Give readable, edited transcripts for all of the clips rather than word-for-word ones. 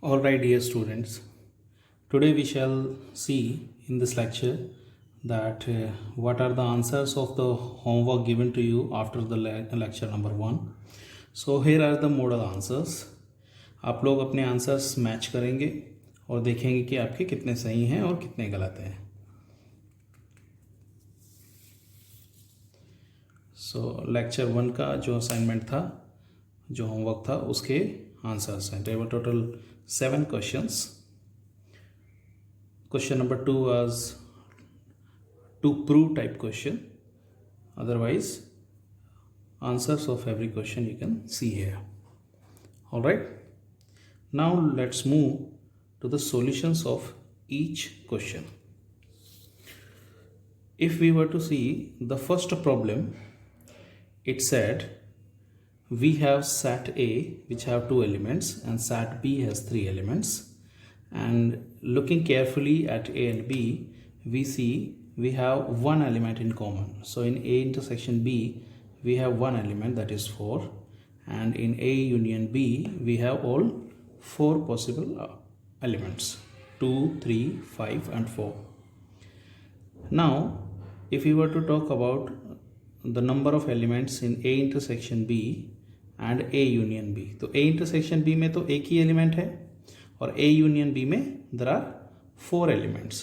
All right, dear students. Today we shall see in this lecture that what are the answers of the homework given to you after the lecture number 1. So here are the model answers. आप लोग अपने answers match करेंगे और देखेंगे कि आपके कितने सही हैं और कितने गलत हैं. सो लेक्चर 1 का जो असाइनमेंट था, जो होमवर्क था, उसके आंसर्स हैं. There were total 7 questions. Question number 2 was to prove type question. Otherwise, answers of every question you can see here. All right. Now let's move to the solutions of each question. If we were to see the first problem, it said we have set A which have 2 elements and set B has 3 elements, and looking carefully at A and B, we see we have one element in common. So in A intersection B we have one element, that is 4, and in A union B we have all 4 possible elements, 2, 3, 5 and 4. Now if we were to talk about the number of elements in A intersection B and A union B, तो A intersection B में तो एक ही element है और ए union B में there are 4 elements.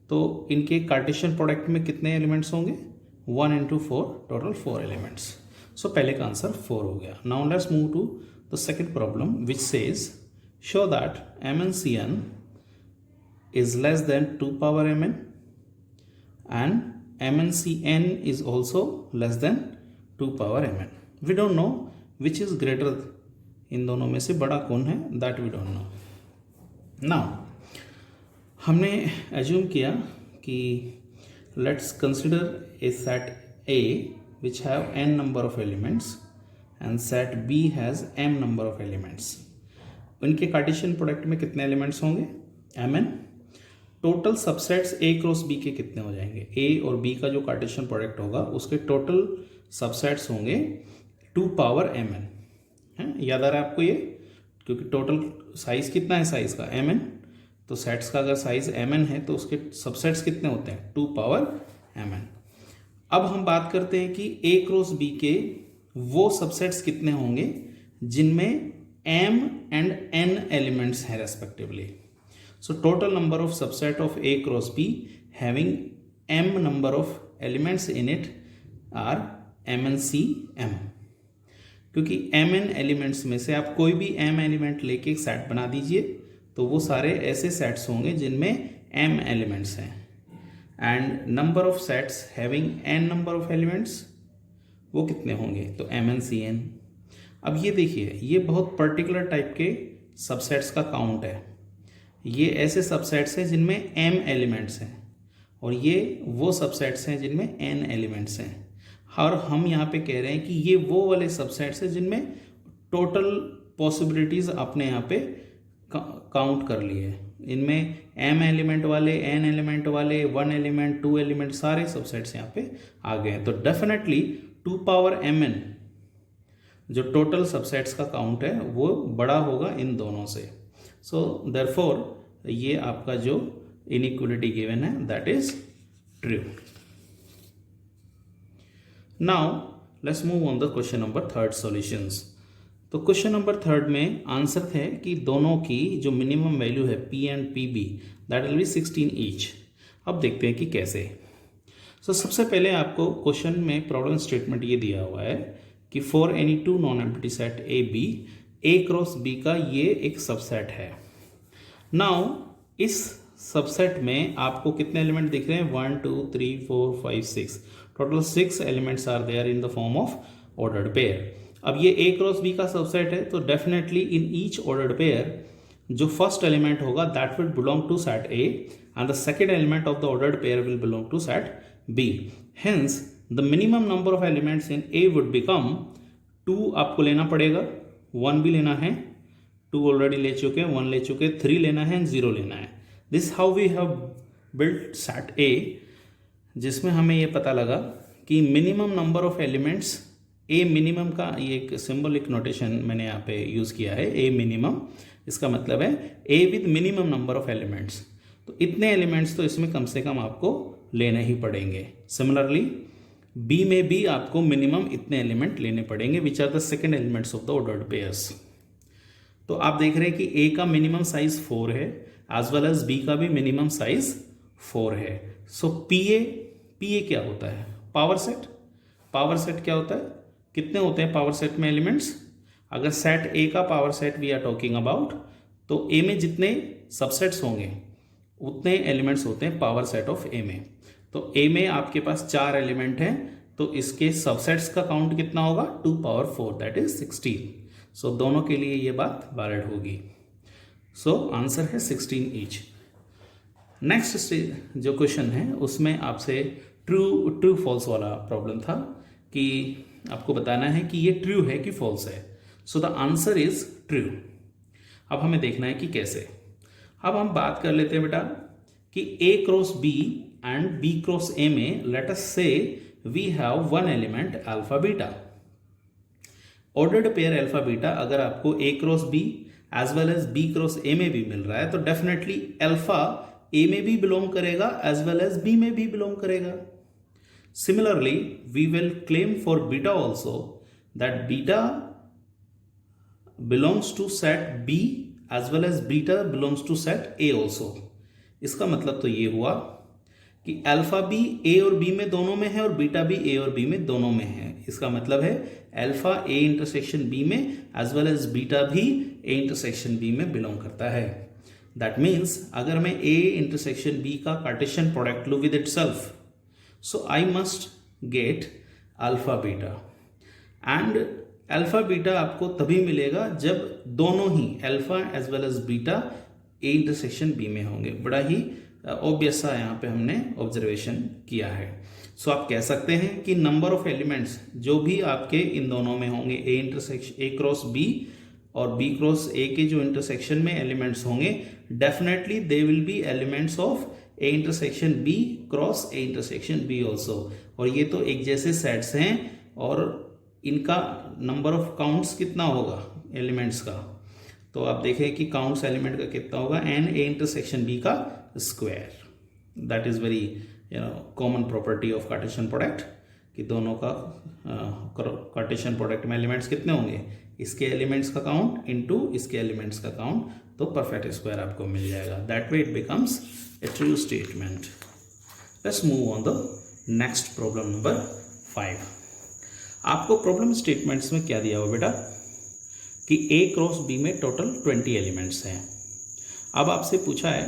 तो इनके Cartesian product में कितने एलिमेंट्स होंगे? 1 into 4, टोटल 4 एलिमेंट्स. सो पहले का आंसर 4 हो गया. Now let's move to the second problem which says show that MnCn is less than 2 power Mn and MnCn is also less than 2 power Mn. We don't know which is greater, इन दोनों में से बड़ा कौन है, that we don't know. Now हमने assume किया कि let's consider a set A which have n number of elements and set B has m number of elements. उनके कार्टेशियन प्रोडक्ट में कितने एलिमेंट्स होंगे? Mn. Total subsets A cross B के कितने हो जाएंगे? A और B का जो कार्टेशियन प्रोडक्ट होगा उसके टोटल सबसेट्स होंगे 2 power Mn. है, याद आ रहा है आपको ये? क्योंकि टोटल साइज कितना है साइज का? Mn. तो सेट्स का अगर साइज Mn है तो उसके सबसेट्स कितने होते हैं? 2 power Mn. अब हम बात करते हैं कि A क्रॉस B के वो सबसेट्स कितने होंगे जिनमें M and N एलिमेंट्स हैं respectively. So total number of subset of A cross B having M number of elements in it are MnCm. क्योंकि Mn एलिमेंट्स में से आप कोई भी M एलिमेंट लेके एक सेट बना दीजिए तो वो सारे ऐसे सेट्स होंगे जिनमें M एलिमेंट्स हैं. And number of sets having n number of elements वो कितने होंगे? तो MnCn. अब ये देखिए, ये बहुत पर्टिकुलर टाइप के सबसेट्स का काउंट है. ये ऐसे सबसेट्स हैं जिनमें M एलिमेंट्स हैं और ये वो सबसेट्स हैं जिनमें n एलिमेंट्स हैं. और हम यहाँ पे कह रहे हैं कि ये वो वाले सबसेट्स हैं जिनमें टोटल पॉसिबिलिटीज़ आपने यहाँ पे काउंट कर लिए. इनमें m एलिमेंट वाले, n एलिमेंट वाले, 1 एलिमेंट, 2 एलिमेंट, सारे सबसेट्स यहाँ पे आ गए हैं. तो डेफिनेटली 2 power Mn जो टोटल सबसेट्स का काउंट है वो बड़ा होगा इन दोनों से. सो देयरफॉर ये आपका जो इनइक्वलिटी गिवन है that is true. Now let's move on the question number 3 solutions. तो क्वेश्चन नंबर 3 में आंसर है कि दोनों की जो मिनिमम वैल्यू है P and PB that will be 16 each. अब देखते हैं कि कैसे. सो सबसे पहले आपको क्वेश्चन में प्रॉब्लम स्टेटमेंट ये दिया हुआ है कि for any 2 non empty set A cross B का ये एक सबसेट है. नाउ इस सबसेट में आपको कितने एलिमेंट दिख रहे हैं? 1 2 3 4 5 6. Total 6 elements are there in the form of ordered pair. अब ये A क्रॉस B का सबसेट है तो definitely in each ordered pair जो फर्स्ट एलिमेंट होगा that will belong to set A and the second element of the ordered pair will belong to set B. Hence the minimum number of elements in A would become 2 आपको लेना पड़ेगा, 1 भी लेना है, 2 already ले चुके हैं, 1 ले चुके हैं, 3 लेना है, 0 लेना है. This how we have built set A, जिसमें हमें ये पता लगा कि minimum number of elements A minimum का ये एक सिंबलिक नोटेशन मैंने यहाँ पे यूज़ किया है, ए मिनिमम, इसका मतलब है ए with minimum number of elements. तो इतने एलिमेंट्स तो इसमें कम से कम आपको लेने ही पड़ेंगे। सिमिलरली बी में भी आपको मिनिमम इतने एलिमेंट लेने पड़ेंगे, which are the second elements of the ordered pairs. तो आप देख रहे हैं कि ए का मिनिमम साइज 4 है, एज वेल एज बी का भी मिनिमम साइज 4 है। सो पी ए क्या होता है? Power set. पावर सेट क्या होता है? कितने होते हैं पावर सेट में एलिमेंट्स? अगर सेट ए का power set we are talking about, तो ए में जितने सबसेट्स होंगे उतने एलिमेंट्स होते हैं पावर सेट ऑफ ए में। तो ए में आपके पास 4 एलिमेंट हैं, तो इसके सबसेट्स का काउंट कितना होगा? 2 पावर 4, दैट इज 16। सो दोनों के लिए ये बात वैलिड होगी। सो आंसर है 16 ईच। नेक्स्ट जो क्वेश्चन है उसमें आपसे ट्रू फॉल्स वाला प्रॉब्लम था कि आपको बताना है कि ये ट्रू है कि फॉल्स है। So the answer is true. अब हमें देखना है कि कैसे। अब हम बात कर लेते हैं बेटा कि A cross B and B cross A में let us say we have one element alpha beta. Ordered pair alpha beta अगर आपको A cross B as well as B cross A में भी मिल रहा है, तो डेफिनेटली अल्फा ए में भी बिलोंग करेगा एज वेल एज बी में भी बिलोंग करेगा। Similarly, we will claim for beta also that beta belongs to set B as well as beta belongs to set A also। इसका मतलब तो ये हुआ कि अल्फा भी A और B में दोनों में है और बीटा भी A और B में दोनों में है। इसका मतलब है अल्फा A इंटरसेक्शन B में एज वेल एज बीटा भी A इंटरसेक्शन B में बिलोंग करता है। दैट मीन्स अगर मैं A इंटरसेक्शन B का कार्टेशियन प्रोडक्ट लूँ with itself, so I must get alpha beta and alpha beta आपको तभी मिलेगा जब दोनों ही alpha as well as beta A intersection B में होंगे। बड़ा ही ऑब्वियस सा यहाँ पे हमने ऑब्जर्वेशन किया है। सो आप कह सकते हैं कि नंबर ऑफ एलिमेंट्स जो भी आपके इन दोनों में होंगे, A intersection A cross B और B क्रॉस A के जो इंटरसेक्शन में एलिमेंट्स होंगे, definitely they will be elements of A intersection B cross A intersection B also. और ये तो एक जैसे सेट्स हैं और इनका नंबर ऑफ काउंट्स कितना होगा एलिमेंट्स का? तो आप देखें कि काउंट्स एलिमेंट का कितना होगा? एन ए इंटरसेक्शन बी का square. That is very common property of Cartesian product कि दोनों का कार्टेशियन प्रोडक्ट में एलिमेंट्स कितने होंगे? इसके एलिमेंट्स का काउंट इनटू इसके एलिमेंट्स का काउंट, तो परफेक्ट स्क्वायर आपको मिल जाएगा। That way it becomes a true statement. Let's move on the next problem number 5. आपको प्रॉब्लम स्टेटमेंट्स में क्या दिया हुआ बेटा कि A क्रॉस B में टोटल 20 एलिमेंट्स हैं। अब आपसे पूछा है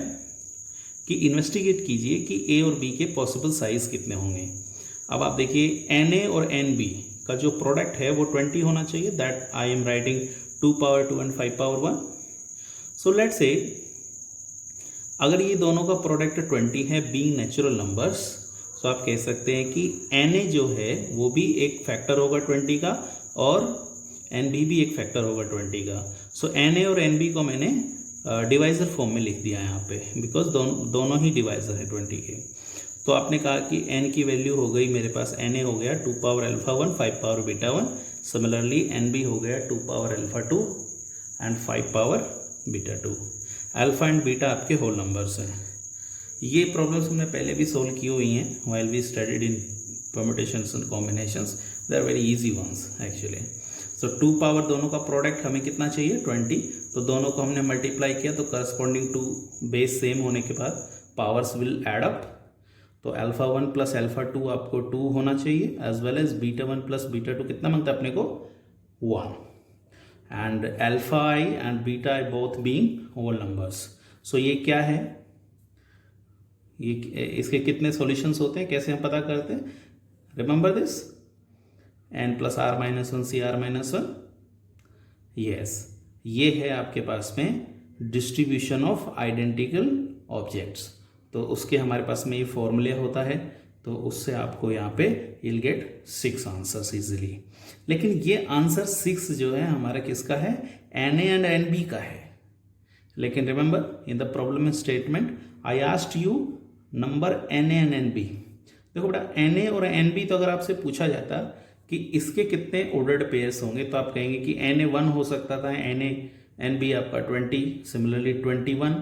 कि इन्वेस्टिगेट कीजिए कि A और B के पॉसिबल साइज कितने होंगे। अब आप देखिए NA और NB का जो प्रोडक्ट है वो 20 होना चाहिए। That I am writing 2 power 2 and 5 power 1। So let's say अगर ये दोनों का प्रोडक्ट 20 है बीइंग नेचुरल नंबर्स, तो आप कह सकते हैं कि Na जो है वो भी एक फैक्टर होगा 20 का और NB भी एक फैक्टर होगा 20 का। सो Na और NB को मैंने डिवाइजर फॉर्म में लिख दिया यहाँ पे, बिकॉज दोनों ही डिवाइजर है 20 के। तो आपने कहा कि n की वैल्यू हो गई मेरे पास, Na हो गया 2 power alpha 1 5 power beta 1। Similarly NB हो गया 2 power alpha 2 and 5 power beta 2। Alpha and beta आपके होल नंबर्स हैं। ये प्रॉब्लम्स हमने पहले भी सोल्व की हुई हैं while we studied in permutations and combinations. They are very easy ones actually. So 2 power दोनों का प्रोडक्ट हमें कितना चाहिए? 20। तो दोनों को हमने मल्टीप्लाई किया तो करस्पॉन्डिंग टू बेस सेम होने के बाद पावर्स विल एड अप। तो अल्फा 1 प्लस अल्फा 2 आपको 2 होना चाहिए, as well as beta 1 plus beta 2 कितना मांगता है अपने को? 1। and alpha I and beta I both being whole numbers. So ये क्या है? ये इसके कितने सॉल्यूशंस होते हैं, कैसे हम पता करते हैं? Remember this n plus r minus 1 C r minus 1। Yes, ये है आपके पास में डिस्ट्रीब्यूशन ऑफ आइडेंटिकल ऑब्जेक्ट्स। तो उसके हमारे पास में ये फॉर्मूला होता है, तो उससे आपको यहाँ पे you'll get 6 आंसर्स इजीली। लेकिन ये आंसर 6 जो है हमारा किसका है? Na एंड NB का है। लेकिन remember in the problem statement I asked you number Na and NB। देखो बेटा Na और NB तो अगर आपसे पूछा जाता कि इसके कितने ऑर्डर्ड पेयर्स होंगे, तो आप कहेंगे कि Na1 हो सकता था, NB आपका 20, सिमिलरली 21,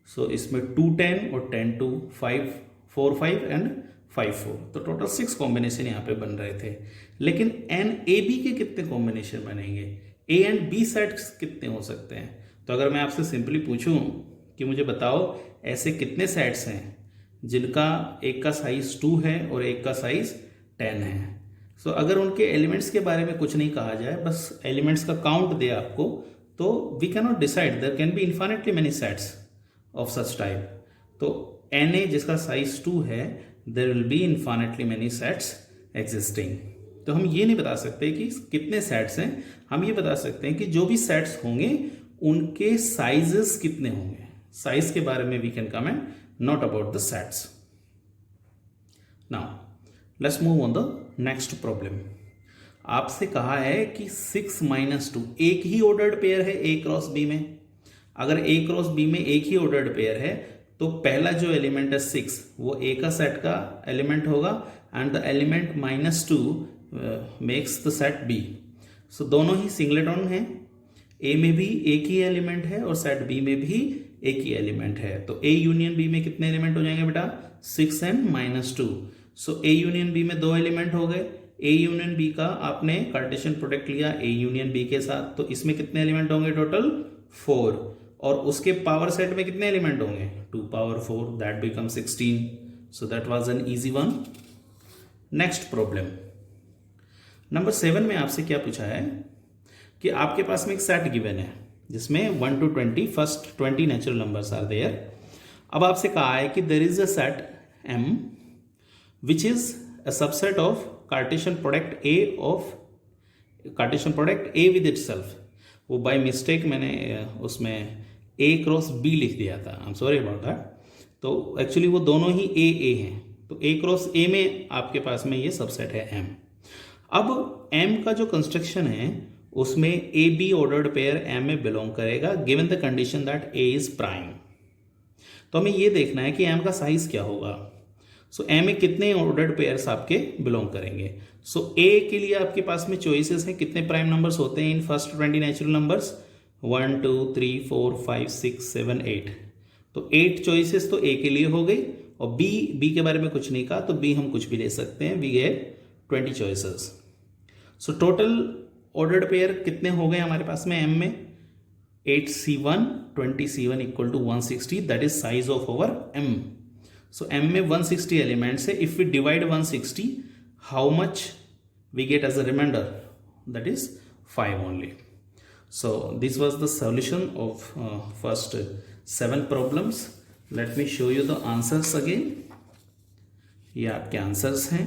सो इसमें 2 10 और 10 2 5 4 5 एंड 5 4, तो टोटल 6 कॉम्बिनेशन यहाँ पे बन रहे थे। लेकिन NAB के कितने कॉम्बिनेशन बनेंगे, A एंड B सेट्स कितने हो सकते हैं? तो अगर मैं आपसे सिंपली पूछूं कि मुझे बताओ ऐसे कितने सेट्स हैं जिनका एक का साइज 2 है और एक का साइज 10 है, सो अगर उनके एलिमेंट्स के बारे में कुछ नहीं कहा जाए, बस एलिमेंट्स का काउंट दे आपको, तो we can not decide, there can be infinitely many sets of such type. तो Na जिसका साइज 2 है, there will be infinitely many sets existing. तो हम ये नहीं बता सकते कि कितने सेट्स हैं, हम ये बता सकते हैं कि जो भी सेट्स होंगे उनके साइजेस कितने होंगे। साइज के बारे में we can comment, not about the sets. Now let's move on the next problem. आपसे कहा है कि 6 - 2 एक ही ऑर्डर्ड पेयर है A क्रॉस B में। अगर A क्रॉस B में एक ही ऑर्डर्ड पेयर है तो पहला जो एलिमेंट है 6 वो A का सेट का एलिमेंट होगा and the element -2 makes the set B। सो दोनों ही सिंगलेटन हैं, A में भी एक ही एलिमेंट है और सेट B में भी एक ही एलिमेंट है। तो A यूनियन B में कितने एलिमेंट हो जाएंगे बेटा, 6 and -2। So A union B में 2 एलिमेंट हो गए। A यूनियन B का आपने कार्टेशियन प्रोडक्ट लिया A यूनियन B के साथ, तो इसमें कितने एलिमेंट होंगे, टोटल 4। और उसके पावर सेट में कितने एलिमेंट होंगे, 2 power 4, that become 16। So that was an easy one. Next problem number 7 में आपसे क्या पूछा है कि आपके पास में एक सेट गिवन है जिसमें 1 to 20 first 20 natural numbers are there. अब आपसे कहा है कि there is a set M which is a subset of Cartesian product A with itself. वो बाय मिस्टेक मैंने उसमें A क्रॉस B लिख दिया था, I am sorry about that. तो एक्चुअली वो दोनों ही A हैं, तो A क्रॉस A में आपके पास में ये सबसेट है M। अब M का जो कंस्ट्रक्शन है उसमें AB ऑर्डर्ड पेयर M में बिलोंग करेगा given the condition that A is prime. तो हमें ये देखना है कि M का साइज क्या होगा। सो M में कितने ऑर्डर्ड पेयर्स आपके बिलोंग करेंगे। सो A के लिए आपके पास में चॉइसेस हैं, कितने प्राइम नंबर्स होते हैं इन फर्स्ट 20 नेचुरल नंबर्स, 1 2 3 4 5 6 7 8। तो 8 चॉइसेस तो A के लिए हो गई, और B के बारे में कुछ नहीं कहा, तो B हम कुछ भी ले सकते हैं, we get 20 choices. So total ordered pair कितने हो गए हमारे पास में M में, 8C1 20C1 equal to 160, that is size of our M। So M में 160 एलिमेंट्स है। If we divide 160, how much we get as a reminder, that is 5 only. So this was the solution of first 7 problems. Let me show you the answers again. ये आपके answers हैं।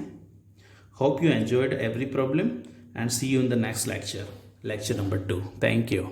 Hope you enjoyed every problem and see you in the next lecture, lecture number 2. Thank you.